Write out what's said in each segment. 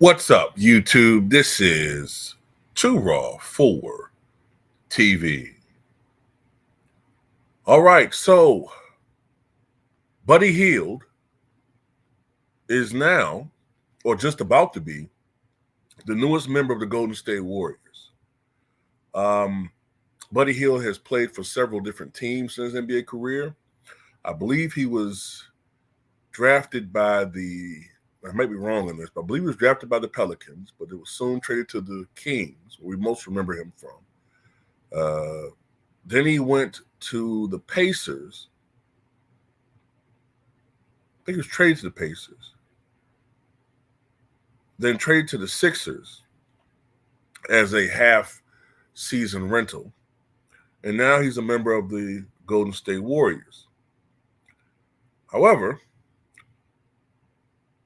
What's up, YouTube? This is Too Raw for TV. All right, so Buddy Hield is now, or just about to be, the newest member of the Golden State Warriors. Um, Buddy Hield has played for several different teams in his NBA career. I believe he was drafted by I might be wrong on this, but I believe he was drafted by the Pelicans, but it was soon traded to the Kings, where we most remember him from. Then he went to the Pacers. I think he was traded to the Pacers. Then traded to the Sixers as a half-season rental. And now he's a member of the Golden State Warriors. However,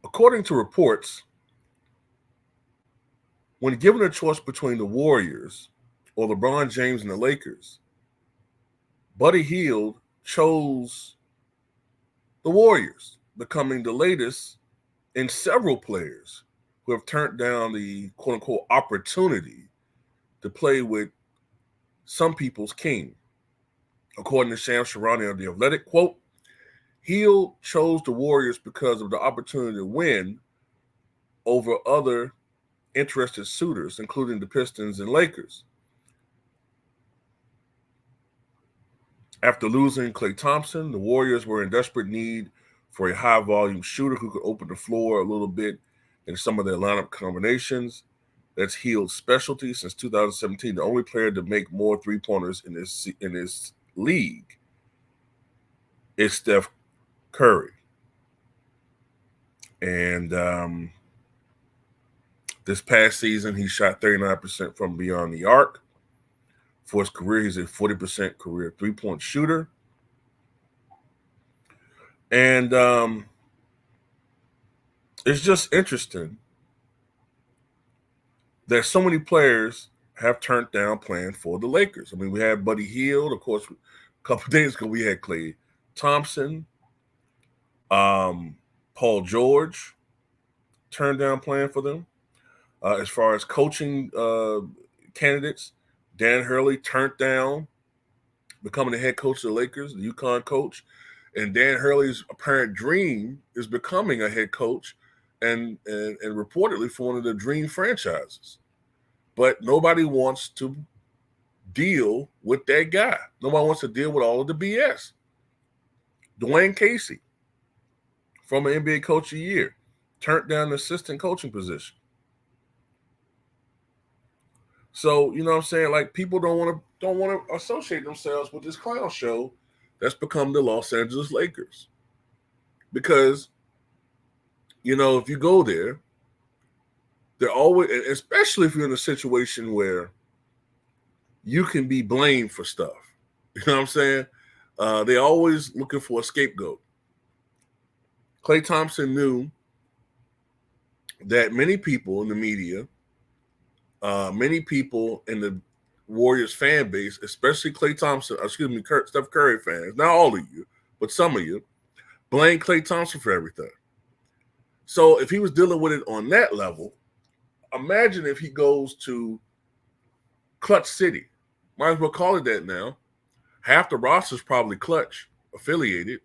according to reports, when given a choice between the Warriors or LeBron James and the Lakers, Buddy Hield chose the Warriors, becoming the latest in several players who have turned down the quote-unquote opportunity to play with some people's king. According to Shams Charania of The Athletic, quote, Hield chose the Warriors because of the opportunity to win over other interested suitors, including the Pistons and Lakers. After losing Klay Thompson, the Warriors were in desperate need for a high-volume shooter who could open the floor a little bit in some of their lineup combinations. That's Hield's specialty since 2017. The only player to make more three-pointers in this league is Steph Curry. And this past season, he shot 39% from beyond the arc. For his career, he's a 40% career three-point shooter. And it's just interesting that so many players have turned down playing for the Lakers. I mean, we had Buddy Hield. Of course, a couple of days ago, we had Klay Thompson. Paul George turned down playing for them. As far as coaching candidates, Dan Hurley turned down becoming the head coach of the Lakers, the UConn coach. And Dan Hurley's apparent dream is becoming a head coach and reportedly for one of the dream franchises. But nobody wants to deal with that guy. Nobody wants to deal with all of the BS. Dwayne Casey, former NBA Coach of the Year, turned down the assistant coaching position. So, you know what I'm saying? Like, people don't want to associate themselves with this clown show that's become the Los Angeles Lakers. Because, you know, if you go there, they're always, especially if you're in a situation where you can be blamed for stuff. You know what I'm saying? They're always looking for a scapegoat. Klay Thompson knew that many people in the media, many people in the Warriors fan base, especially Steph Curry fans, not all of you, but some of you, blame Klay Thompson for everything. So if he was dealing with it on that level, imagine if he goes to Clutch City. Might as well call it that now. Half the roster's probably Clutch affiliated.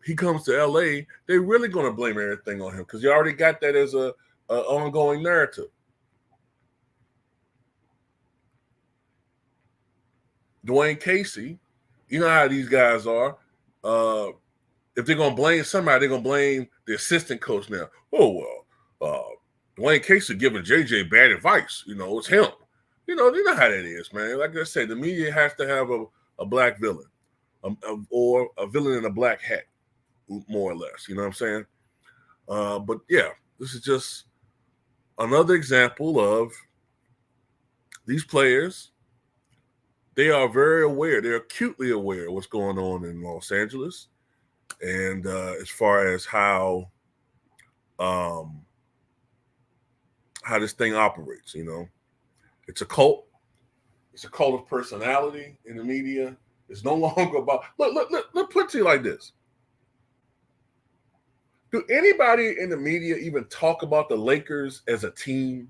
He comes to LA, they're really going to blame everything on him because you already got that as a ongoing narrative. Dwayne Casey, you know how these guys are. If they're going to blame somebody, they're going to blame the assistant coach now. Oh, well, Dwayne Casey giving JJ bad advice. You know, it's him. You know how that is, man. Like I said, the media has to have a black villain or a villain in a black hat, more or less. You know what I'm saying? But, yeah, this is just another example of these players. They are very aware. They're acutely aware of what's going on in Los Angeles. And as far as how this thing operates, you know, it's a cult. It's a cult of personality in the media. It's no longer about, look, put it to you like this. Do anybody in the media even talk about the Lakers as a team?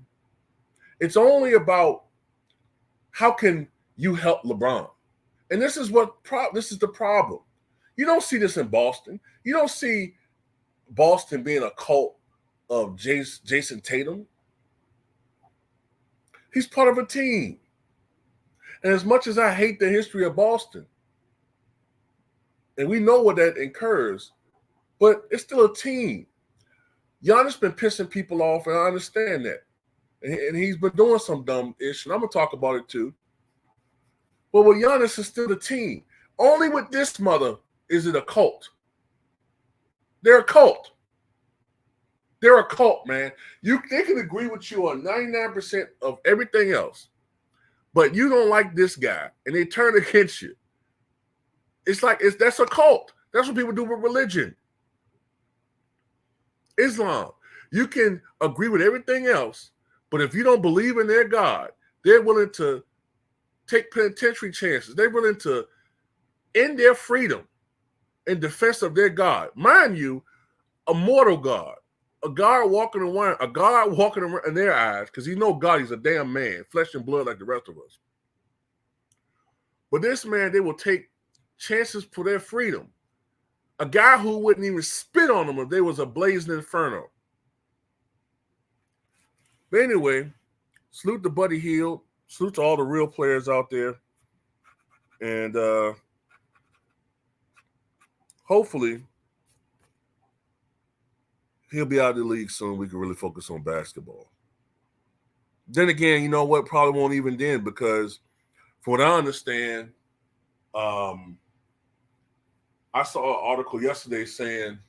It's only about how can you help LeBron? And this is this is the problem. You don't see this in Boston. You don't see Boston being a cult of Jason Tatum. He's part of a team. And as much as I hate the history of Boston, and we know what that incurs, but it's still a team. Giannis been pissing people off, and I understand that. And he's been doing some dumb ish, and I'm going to talk about it too. But with Giannis, it's still a team. Only with this mother is it a cult. They're a cult. They're a cult, man. They can agree with you on 99% of everything else, but you don't like this guy, and they turn against you. It's like that's a cult. That's what people do with religion. Islam. You can agree with everything else, but if you don't believe in their God, they're willing to take penitentiary chances. They're willing to end their freedom in defense of their God. Mind you, a mortal God. A God walking around in their eyes, because you know God, he's a damn man, flesh and blood like the rest of us. But this man, they will take chances for their freedom. A guy who wouldn't even spit on them if there was a blazing inferno. But anyway, salute to Buddy Hield. Salute to all the real players out there. And hopefully he'll be out of the league soon. We can really focus on basketball. Then again, you know what? Probably won't even then, because from what I understand, I saw an article yesterday saying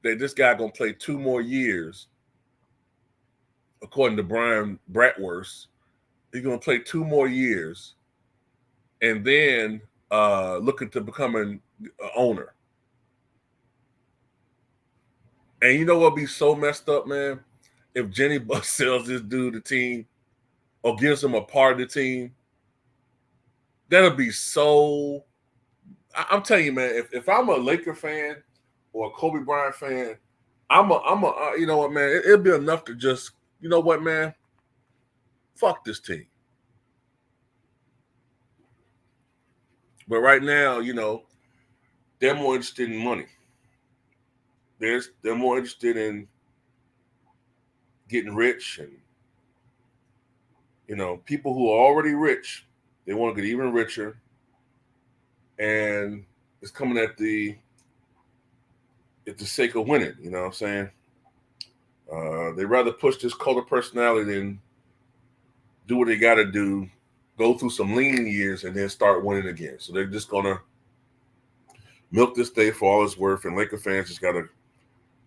that this guy going to play 2 more years. According to Brian Bratwurst, he's going to play 2 more years and then looking to become an owner. And you know what would be so messed up, man? If Jenny Buss sells this dude the team or gives him a part of the team, that'll be so. I'm telling you, man, if I'm a Laker fan or a Kobe Bryant fan, you know what, man, it'll be enough to just, you know what, man, fuck this team. But right now, you know, they're more interested in money. They're more interested in getting rich, and, you know, people who are already rich, they want to get even richer, and it's coming at the sake of winning. You know what I'm saying? They rather push this cult of personality than do what they got to do, go through some lean years, and then start winning again. So they're just gonna milk this day for all it's worth, and Laker fans just gotta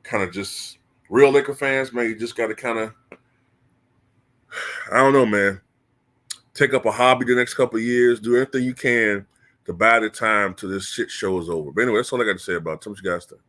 kind of just real Laker fans, man, you just gotta kind of, I don't know, man, take up a hobby the next couple of years, do everything you can to buy the time till this shit show is over. But anyway, that's all I got to say about it. Tell me what you guys think.